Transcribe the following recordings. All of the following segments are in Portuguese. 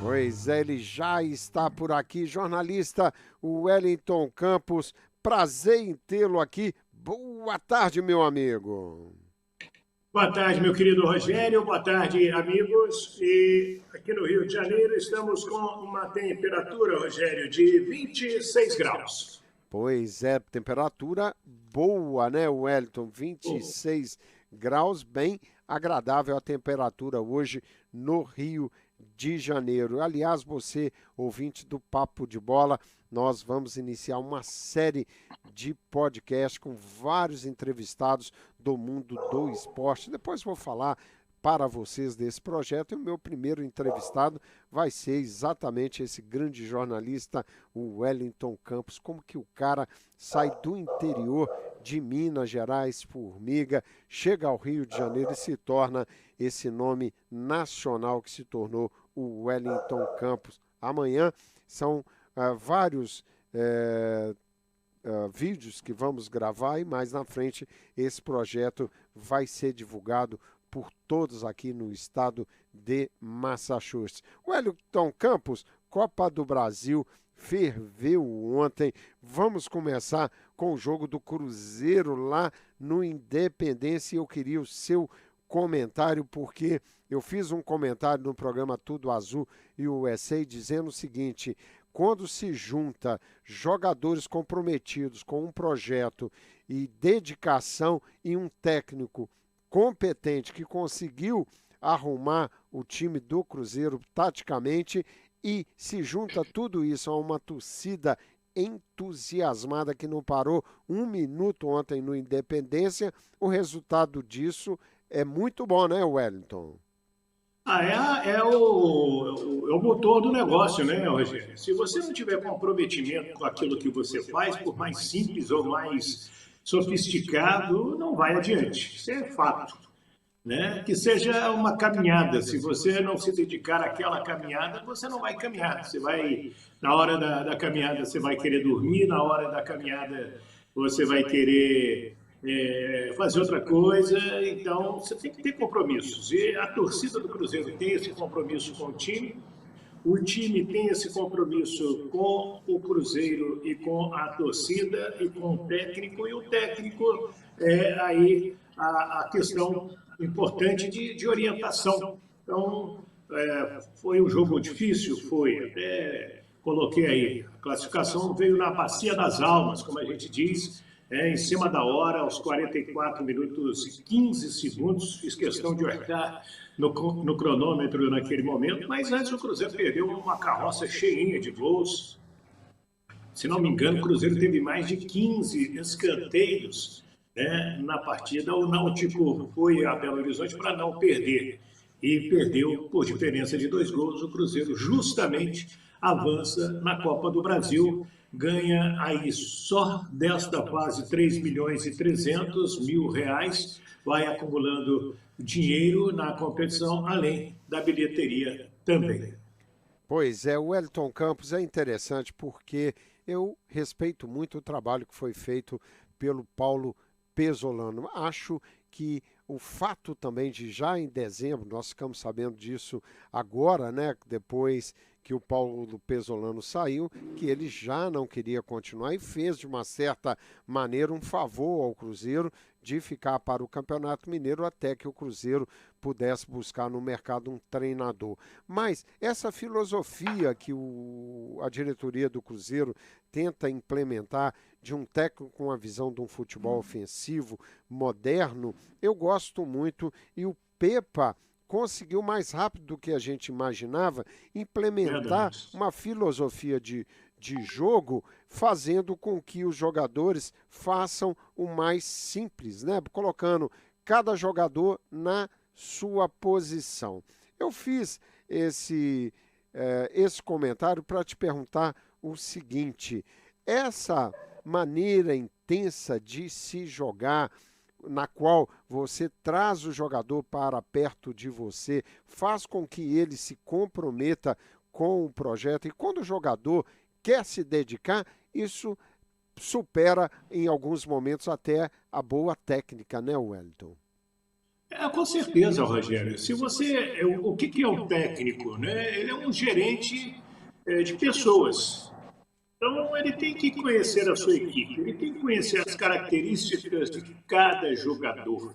Pois é, ele já está por aqui, jornalista Wellington Campos. Prazer em tê-lo aqui. Boa tarde, meu amigo. Boa tarde, meu querido Rogério. Boa tarde, amigos. E aqui no Rio de Janeiro estamos com uma temperatura, Rogério, de 26 graus. Pois é, temperatura boa, né, Wellington? 26 graus, bem agradável a temperatura hoje no Rio de Janeiro. Aliás, você, ouvinte do Papo de Bola, nós vamos iniciar uma série de podcast com vários entrevistados do mundo do esporte. Depois vou falar para vocês desse projeto e o meu primeiro entrevistado vai ser exatamente esse grande jornalista, o Wellington Campos. Como que o cara sai do interior de Minas Gerais, Formiga, chega ao Rio de Janeiro e se torna esse nome nacional que se tornou o Wellington Campos. Amanhã são vários vídeos que vamos gravar e mais na frente esse projeto vai ser divulgado por todos aqui no estado de Massachusetts. Wellington Campos, Copa do Brasil, ferveu ontem. Vamos começar com o jogo do Cruzeiro lá no Independência. Eu queria o seu comentário, porque eu fiz um comentário no programa Tudo Azul e o USA dizendo o seguinte: quando se junta jogadores comprometidos com um projeto e dedicação e um técnico competente que conseguiu arrumar o time do Cruzeiro taticamente e se junta tudo isso a uma torcida entusiasmada que não parou um minuto ontem no Independência, o resultado disso é muito bom, né, Wellington? É o motor do negócio, né, Rogério? Se você não tiver comprometimento com aquilo que você faz, por mais simples ou mais sofisticado, não vai adiante. Isso é fato. Né? Que seja uma caminhada. Se você não se dedicar àquela caminhada, você não vai caminhar. Você vai, na hora da caminhada, você vai querer dormir, na hora da caminhada, você vai querer fazer outra coisa. Então, você tem que ter compromissos. E a torcida do Cruzeiro tem esse compromisso com o time tem esse compromisso com o Cruzeiro e com a torcida e com o técnico, e o técnico é aí a questão importante de orientação. Então, foi um jogo difícil? Foi. Até coloquei aí, a classificação veio na bacia das almas, como a gente diz, em cima da hora, aos 44 minutos e 15 segundos, fiz questão de olhar no cronômetro naquele momento, mas antes o Cruzeiro perdeu uma carroça cheinha de gols. Se não me engano, o Cruzeiro teve mais de 15 escanteios, né, na partida. O Náutico foi a Belo Horizonte para não perder e perdeu por diferença de 2 gols. O Cruzeiro justamente avança na Copa do Brasil, ganha aí só desta fase 3 milhões e 300 mil reais, vai acumulando dinheiro na competição, além da bilheteria também. Pois é, o Wellington Campos é interessante porque eu respeito muito o trabalho que foi feito pelo Paulo Pesolano. Acho que o fato também de já em dezembro, nós ficamos sabendo disso agora, né, depois que o Paulo Pesolano saiu, que ele já não queria continuar e fez de uma certa maneira um favor ao Cruzeiro de ficar para o Campeonato Mineiro até que o Cruzeiro pudesse buscar no mercado um treinador. Mas essa filosofia que a diretoria do Cruzeiro tenta implementar de um técnico com a visão de um futebol ofensivo, moderno, eu gosto muito, e o Pepa conseguiu mais rápido do que a gente imaginava implementar uma filosofia de jogo, fazendo com que os jogadores façam o mais simples, né? Colocando cada jogador na sua posição. Eu fiz esse comentário para te perguntar o seguinte: essa maneira intensa de se jogar, na qual você traz o jogador para perto de você, faz com que ele se comprometa com o projeto, e quando o jogador quer se dedicar, isso supera em alguns momentos até a boa técnica, né, Wellington? Com certeza, Rogério. Se você, o que é um técnico, né? Ele é um gerente de pessoas. Então, ele tem que conhecer a sua equipe, ele tem que conhecer as características de cada jogador,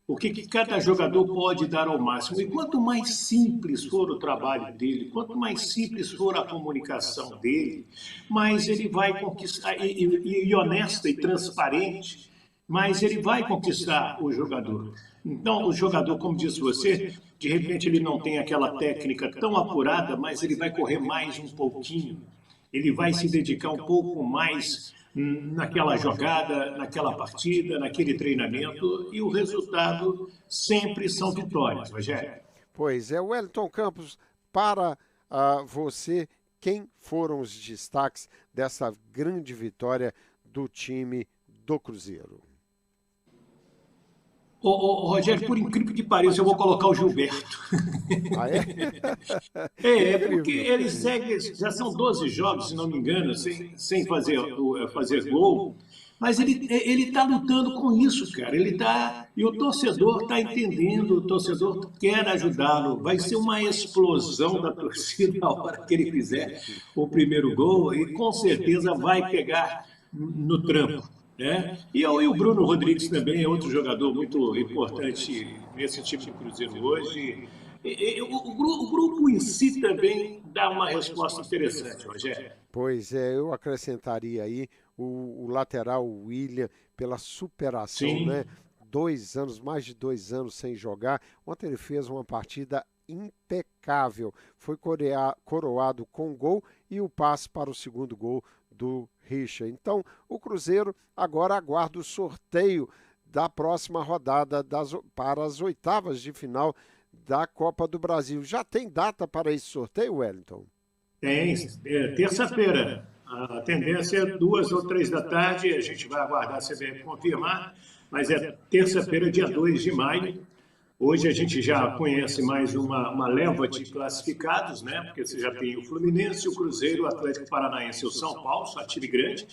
o que cada jogador pode dar ao máximo. E quanto mais simples for o trabalho dele, quanto mais simples for a comunicação dele, mais ele vai conquistar, e honesta e transparente, mais ele vai conquistar o jogador. Então, o jogador, como disse você, de repente ele não tem aquela técnica tão apurada, mas ele vai correr mais um pouquinho, ele vai se dedicar um pouco mais naquela jogada, naquela partida, naquele treinamento, e o resultado sempre são vitórias, Rogério. Pois é, Wellington Campos, para você, quem foram os destaques dessa grande vitória do time do Cruzeiro? Rogério, por incrível que pareça, eu vou colocar o Gilberto. Ah, é? Porque Incrível. ele segue, já são 12 jogos, se não me engano, sem fazer gol, mas ele está lutando com isso, cara. E o torcedor está entendendo, o torcedor quer ajudá-lo. Vai ser uma explosão da torcida na hora que ele fizer o primeiro gol e com certeza vai pegar no trampo. Né? E o Bruno Rodrigues também é outro jogador muito importante nesse time do Cruzeiro hoje. O grupo em si também dá uma resposta interessante, Rogério. Pois é, eu acrescentaria aí o lateral William pela superação, né? Sim, 2 anos, mais de 2 anos sem jogar. Ontem ele fez uma partida impecável. Foi coroado com gol e o passe para o segundo gol do Richa. Então, o Cruzeiro agora aguarda o sorteio da próxima rodada para as oitavas de final da Copa do Brasil. Já tem data para esse sorteio, Wellington? tem. Terça-feira. A tendência é 2 ou 3 da tarde. A gente vai aguardar a CBF confirmar, mas é terça-feira, dia 2 de maio. Hoje a gente já conhece mais uma leva de classificados, né? Porque você já tem o Fluminense, o Cruzeiro, o Atlético Paranaense e o São Paulo, só time grande.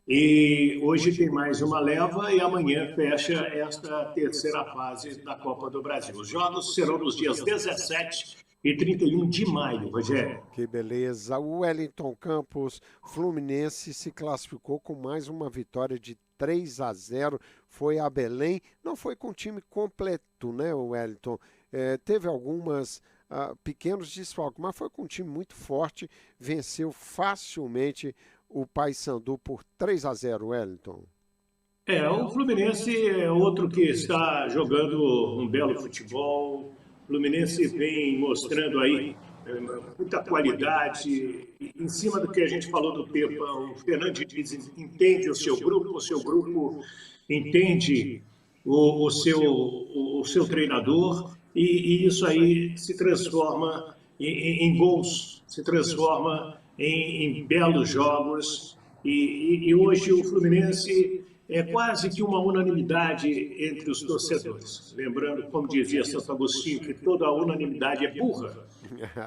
E hoje tem mais uma leva e amanhã fecha esta terceira fase da Copa do Brasil. Os jogos serão nos dias 17 e 31 de maio, Rogério. Que beleza. O Wellington Campos, Fluminense, se classificou com mais uma vitória de 3-0. Foi a Belém. Não foi com o time completo, né, o Wellington? Teve algumas pequenos desfalques, mas foi com um time muito forte. Venceu facilmente o Paysandu por 3-0, Wellington. O Fluminense é outro que está jogando um belo futebol. O Fluminense vem mostrando aí muita qualidade. Em cima do que a gente falou do Pepa, o Fernando Diniz entende o seu grupo entende o seu treinador, e isso aí se transforma em gols, se transforma em belos jogos. E hoje o Fluminense é quase que uma unanimidade entre os torcedores. Lembrando, como dizia Santo Agostinho, que toda unanimidade é burra,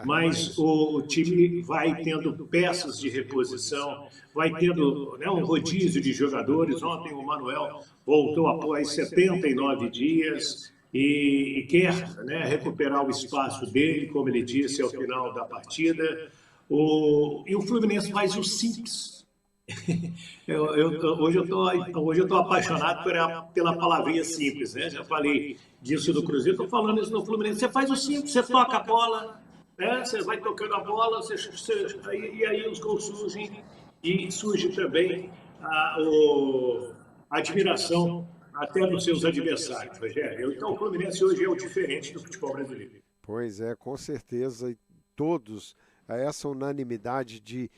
mas o time vai tendo peças de reposição, vai tendo, né, um rodízio de jogadores. Ontem o Manuel voltou após 79 dias e quer, né, recuperar o espaço dele, como ele disse ao final da partida. E o Fluminense faz o simples. Hoje eu estou apaixonado pela palavrinha simples, né? Já falei disso do Cruzeiro, estou falando isso no Fluminense. Você faz o simples, você toca a bola, né? Você vai tocando a bola, e aí os gols surgem, e surge também a admiração até dos seus adversários, Rogério. Então o Fluminense hoje é o diferente do futebol brasileiro. Pois é, com certeza. E todos, essa unanimidade de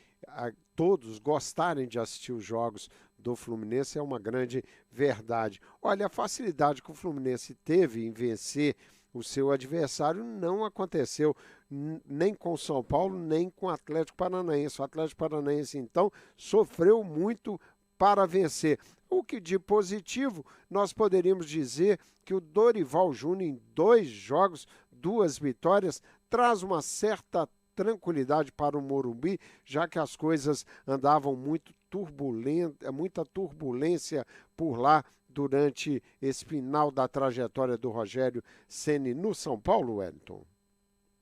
todos gostarem de assistir os jogos do Fluminense é uma grande verdade. Olha, a facilidade que o Fluminense teve em vencer o seu adversário não aconteceu nem com o São Paulo, nem com o Atlético Paranaense. O Atlético Paranaense, então, sofreu muito para vencer. O que de positivo, nós poderíamos dizer que o Dorival Júnior, em 2 jogos, 2 vitórias, traz uma certa tranquilidade para o Morumbi, já que as coisas andavam muito muita turbulência por lá durante esse final da trajetória do Rogério Ceni no São Paulo, Wellington?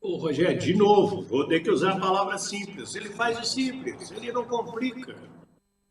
Ô, Rogério, de novo, vou ter que usar a palavra simples. Ele faz o simples, ele não complica.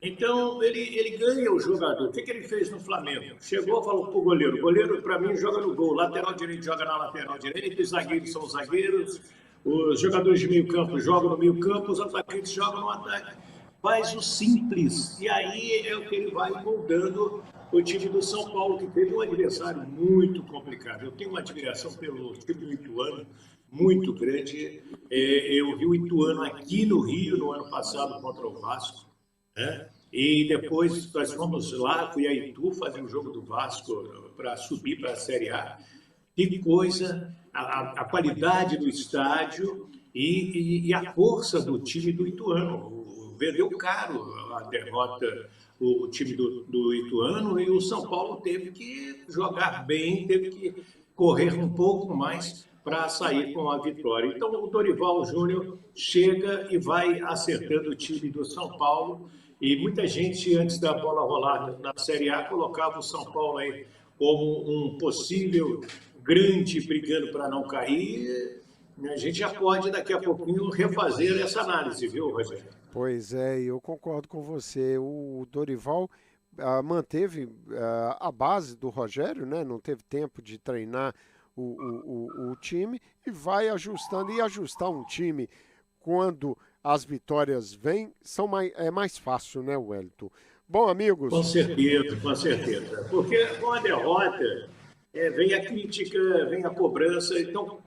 Então, ele ganha o jogador. O que ele fez no Flamengo? Chegou e falou para o goleiro. O goleiro, para mim, joga no gol. Lateral direito joga na lateral direita. Os zagueiros são os zagueiros. Os jogadores de meio campo jogam no meio campo. Os atacantes jogam no ataque. Faz o simples. E aí é o que ele vai moldando o time do São Paulo, que teve um adversário muito complicado. Eu tenho uma admiração pelo time do Ituano muito grande. Eu vi o Ituano aqui no Rio no ano passado contra o Vasco. E depois nós fomos lá, fui a Itu fazer o jogo do Vasco para subir para a Série A. Que coisa, a qualidade do estádio e a força do time do Ituano. Vendeu caro a derrota o time do Ituano e o São Paulo teve que jogar bem, teve que correr um pouco mais para sair com a vitória. Então o Dorival Júnior chega e vai acertando o time do São Paulo. E muita gente, antes da bola rolar na Série A, colocava o São Paulo aí como um possível grande brigando para não cair. A gente já pode, daqui a pouquinho, refazer essa análise, viu, Rogério? Pois é, eu concordo com você. O Dorival manteve a base do Rogério, né? Não teve tempo de treinar o time e vai ajustando. E ajustar um time quando as vitórias vêm é mais fácil, né, Wellington? Bom, amigos... Com certeza, com certeza. Porque com a derrota vem a crítica, vem a cobrança. Então,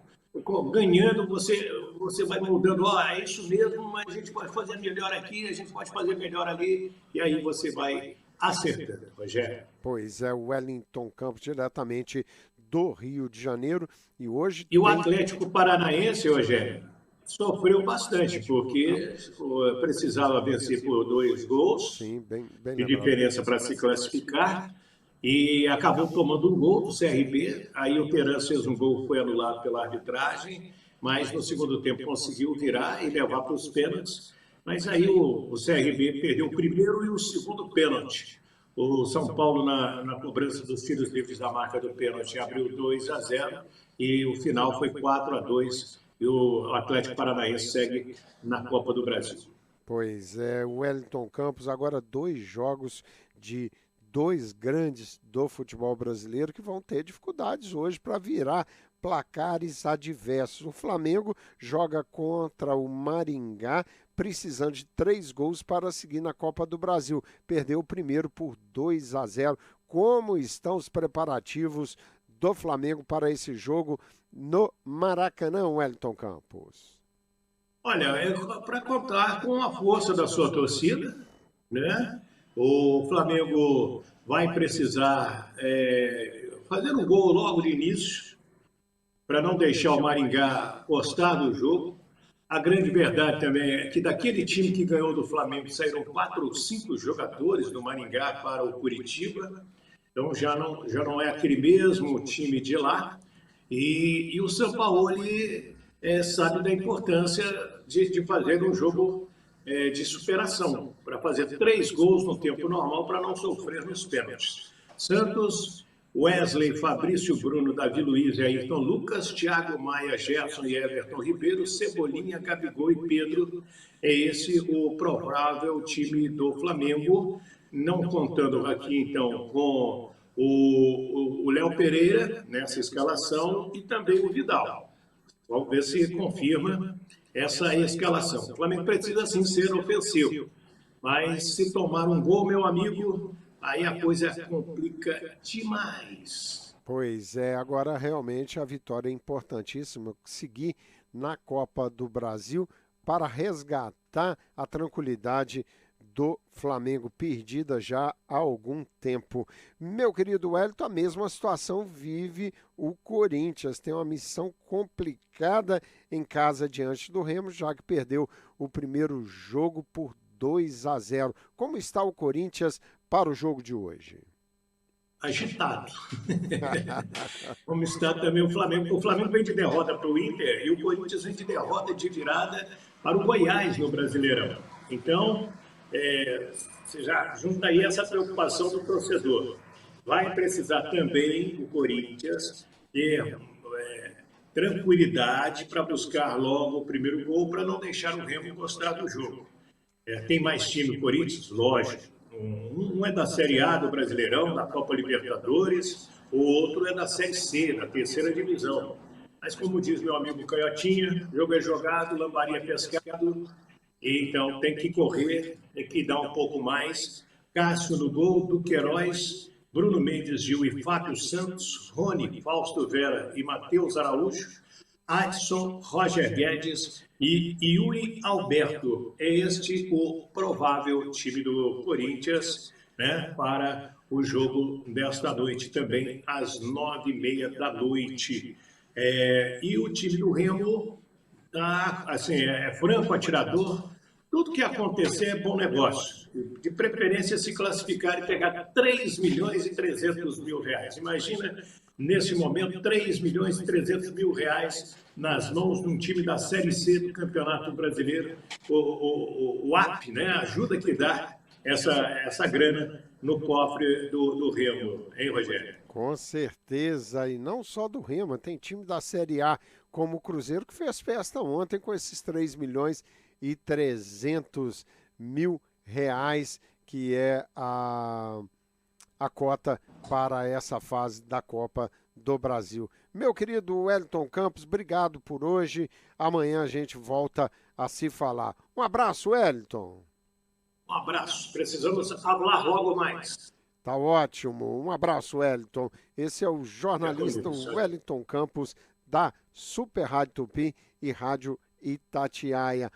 ganhando, você vai mudando. É isso mesmo, mas a gente pode fazer melhor aqui, a gente pode fazer melhor ali. E aí você vai acertando, Rogério. Pois é, o Wellington Campos, diretamente do Rio de Janeiro. E hoje... E o Atlético Paranaense, Rogério, sofreu bastante, porque precisava vencer por 2 gols. Sim, bem de diferença para se classificar. E acabou tomando um gol do CRB, aí o Terence fez um gol, foi anulado pela arbitragem, mas no segundo tempo conseguiu virar e levar para os pênaltis. Mas aí o CRB perdeu o primeiro e o segundo pênalti. O São Paulo, na cobrança dos tiros livres da marca do pênalti, abriu 2-0 e o final foi 4-2 e o Atlético Paranaense segue na Copa do Brasil. Pois é, o Wellington Campos, agora 2 jogos de 2 grandes do futebol brasileiro que vão ter dificuldades hoje para virar placares adversos. O Flamengo joga contra o Maringá, precisando de 3 gols para seguir na Copa do Brasil. Perdeu o primeiro por 2-0. Como estão os preparativos do Flamengo para esse jogo no Maracanã, Wellington Campos? Olha, para contar com a força da sua torcida, né? O Flamengo vai precisar fazer um gol logo de início, para não deixar o Maringá postar do jogo. A grande verdade também é que daquele time que ganhou do Flamengo saíram 4 ou 5 jogadores do Maringá para o Curitiba. Então já não é aquele mesmo time de lá. E o Sampaoli sabe da importância de fazer um jogo de superação, para fazer 3 gols no tempo normal para não sofrer nos pênaltis. Santos, Wesley, Fabrício, Bruno, Davi Luiz e Ayrton Lucas, Thiago Maia, Gerson e Everton Ribeiro, Cebolinha, Gabigol e Pedro. É esse o provável time do Flamengo, não contando aqui então com o Léo Pereira nessa escalação e também o Vidal. Vamos ver se confirma essa escalação. O Flamengo precisa sim ser ofensivo, mas se tomar um gol, meu amigo, aí a coisa complica demais. Pois é, agora realmente a vitória é importantíssima, seguir na Copa do Brasil para resgatar a tranquilidade do Flamengo, perdida já há algum tempo. Meu querido Wellington, a mesma situação vive o Corinthians. Tem uma missão complicada em casa diante do Remo, já que perdeu o primeiro jogo por 2-0. Como está o Corinthians para o jogo de hoje? Agitado. Como está também o Flamengo. O Flamengo vem de derrota para o Inter e o Corinthians vem de derrota de virada para o Goiás no Brasileirão. Então, você já junta aí essa preocupação do torcedor. vai precisar também o Corinthians ter tranquilidade para buscar logo o primeiro gol, para não deixar o Remo encostar do jogo. Tem mais time o Corinthians? Lógico. Um é da Série A do Brasileirão, da Copa Libertadores, o outro é da Série C, da terceira divisão. Mas como diz meu amigo Canhotinha, jogo é jogado, lambaria é pescado, então tem que correr, tem que dar um pouco mais. Cássio no gol, Duqueiroz, Bruno Mendes, Gil e Fábio Santos, Rony, Fausto Vera e Matheus Araújo, Adson, Roger Guedes e Yuri Alberto. É este o provável time do Corinthians, né, para o jogo desta noite, também às 9h30 da noite. E o time do Remo tá, assim, é franco atirador. Tudo que acontecer é bom negócio. De preferência, se classificar e pegar 3 milhões e 300 mil reais. Imagina, nesse momento, 3 milhões e 300 mil reais nas mãos de um time da Série C do Campeonato Brasileiro. O AP, né, ajuda que dá essa grana no cofre do Remo, hein, Rogério? Com certeza, e não só do Remo, tem time da Série A, como o Cruzeiro, que fez festa ontem com esses 3 milhões e 300 mil reais, que é a cota para essa fase da Copa do Brasil. Meu querido Wellington Campos, obrigado por hoje. Amanhã a gente volta a se falar. Um abraço, Wellington. Um abraço. Precisamos falar logo mais. Tá ótimo. Um abraço, Wellington. Esse é o jornalista Wellington Campos, da Super Rádio Tupi e Rádio Itatiaia.